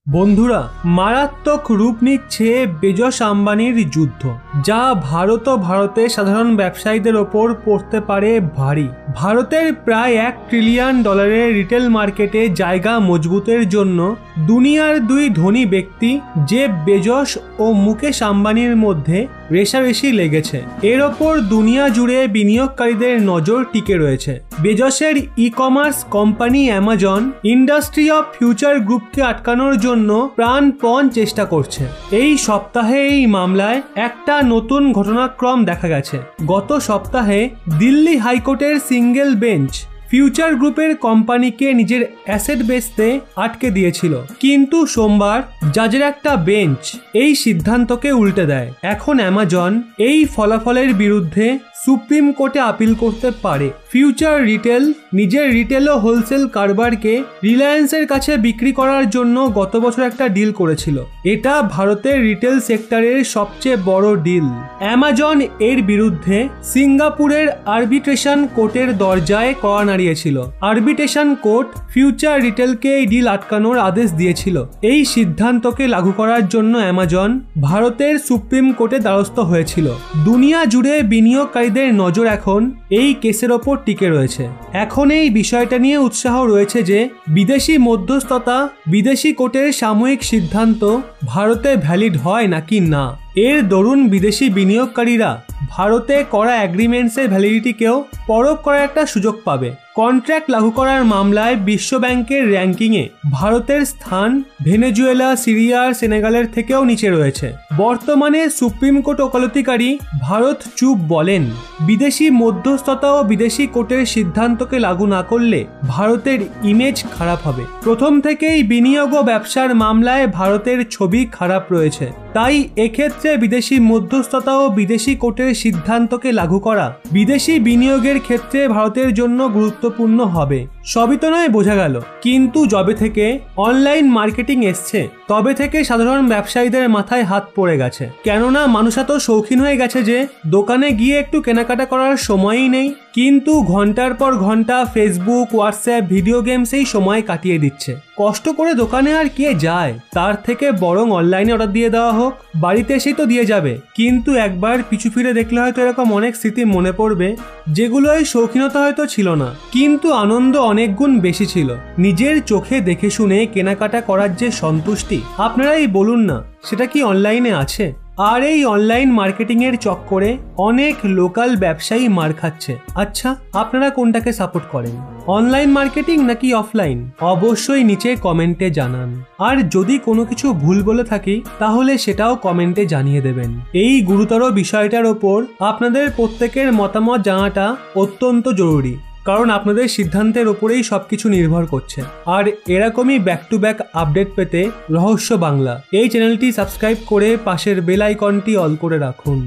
বন্ধুরা, মারাত্মক রূপ নিচ্ছে বেজস আম্বানির যুদ্ধ, যা ভারত ও ভারতের সাধারণ ব্যবসায়ীদের ওপর পড়তে পারে ভারী। ভারতের প্রায় $1 ট্রিলিয়ন রিটেল মার্কেটে জায়গা মজবুতের জন্য দুনিয়ার দুই ধনী ব্যক্তি জেফ বেজস ও মুকেশ আম্বানির মধ্যে রেষারেষি লেগেছে। এর ওপর দুনিয়া জুড়ে বিনিয়োগকারীদের নজর টিকে রয়েছে। বেজসের ecommerce company Amazon industry of future গ্রুপকে আটকানোর জন্য প্রাণপণ চেষ্টা করছে। এই সপ্তাহে এই মামলায় একটা নতুন ঘটনাক্রম দেখা গেছে। গত সপ্তাহে দিল্লি হাইকোর্টের সিঙ্গেল বেঞ্চ ফিউচার গ্রুপের কোম্পানিকে নিজের অ্যাসেট বেচতে আটকে দিয়েছিল, কিন্তু সোমবার জাজের একটা বেঞ্চ এই সিদ্ধান্তকে উল্টে দেয়। এখন অ্যামাজন এই ফলাফলের বিরুদ্ধে সুপ্রিম কোর্টে আপিল করতে পারে। ফিউচার রিটেল নিজের রিটেল ও হোলসেল কারবারকে রিলায়েন্সের কাছে বিক্রি করার জন্য গত বছর একটা ডিল করেছিল। এটা ভারতের রিটেল সেক্টরের সবচেয়ে বড় ডিল। অ্যামাজন এর বিরুদ্ধে সিঙ্গাপুরের আরবিট্রেশন কোর্টের দরজায় কড়া নাড়িয়েছিল। আরবিট্রেশন কোর্ট ফিউচার রিটেলকে এই ডিল আটকানোর আদেশ দিয়েছিল। এই সিদ্ধান্তকে লাগু করার জন্য অ্যামাজন ভারতের সুপ্রিম কোর্টে দ্বারস্থ হয়েছিল। দুনিয়া জুড়ে বিনিয়োগকারীদের নজর এখন এই কেসের ওপর টিকে রয়েছে। এখন এই বিষয়টা নিয়ে উৎসাহ রয়েছে যে বিদেশি মধ্যস্থতা, বিদেশি কোর্টের সাময়িক সিদ্ধান্ত ভারতে ভ্যালিড হয় নাকি না। এর দরুন বিদেশি বিনিয়োগকারীরা ভারতে করা অ্যাগ্রিমেন্টসের ভ্যালিডিটিকেও পরখ করার একটা সুযোগ পাবে। কন্ট্রাক্ট লাগু করার মামলায় বিশ্ব ব্যাংকের র্যাঙ্কিংয়ে ভারতের স্থান ভেনেজুয়েলা, সিরিয়া আর সেনেগালের থেকেও নিচে রয়েছে। বর্তমানে সুপ্রিম কোর্ট ওকালতিকারী ভারত চুপ বলেন, বিদেশি মধ্যস্থতা ও বিদেশি কোর্টের সিদ্ধান্তকে লাগু না করলে ভারতের ইমেজ খারাপ হবে। প্রথম থেকেই বিনিয়োগ ও ব্যবসার মামলায় ভারতের ছবি খারাপ রয়েছে। তাই এক্ষেত্রে বিদেশি মধ্যস্থতা ও বিদেশি কোর্টের সিদ্ধান্তকে লাগু করা বিদেশি বিনিয়োগের ক্ষেত্রে ভারতের জন্য গুরুত্বপূর্ণ হবে। সবই তো নয় বোঝা গেল, কিন্তু যবে থেকে অনলাইন মার্কেটিং এসছে তবে থেকে সাধারণ ব্যবসায়ীদের মাথায় হাত পড়ে গেছে। কেননা মানুষ এত শৌখিন হয়ে গেছে যে দোকানে গিয়ে একটু কেনাকাটা করার সময়ই নেই, কিন্তু ঘন্টার পর ঘন্টা ফেসবুক, হোয়াটসঅ্যাপ, ভিডিও গেমসেই সময় কাটিয়ে দিচ্ছে। কষ্ট করে দোকানে আর কে যায়? তার থেকে বরং অনলাইনে অর্ডার দিয়ে দেওয়া হোক, বাড়িতে এসেই তো দিয়ে যাবে। কিন্তু একবার পিছু ফিরে দেখলে হয়তো এরকম অনেক স্মৃতি মনে পড়বে, যেগুলো এই শৌখিনতা হয়তো ছিল না, কিন্তু আনন্দ অনেক গুণ বেশি ছিল। নিজের চোখে দেখে শুনে কেনাকাটা করার যে সন্তুষ্টি, আপনারাই বলুন না সেটা কি অনলাইনে আছে? আর এই অনলাইন মার্কেটিং এর চক্করে অনেক লোকাল ব্যবসায়ী মার খাচ্ছে। আচ্ছা, আপনারা কোনটাকে সাপোর্ট করেন, অনলাইন মার্কেটিং নাকি অফলাইন? অবশ্যই নিচে কমেন্টে জানান। আর যদি কোনো কিছু ভুল বলে থাকি তাহলে সেটাও কমেন্টে জানিয়ে দেবেন। এই গুরুতর বিষয়টার ওপর আপনাদের প্রত্যেকের মতামত জানাটা অত্যন্ত জরুরি, কারণ আপনাদের সিদ্ধান্তের ওপরেই সবকিছু নির্ভর করছে। আর এরকমই ব্যাক টু ব্যাক আপডেট পেতে রহস্য বাংলা এই চ্যানেলটি সাবস্ক্রাইব করে পাশের বেল আইকনটি অল করে রাখুন।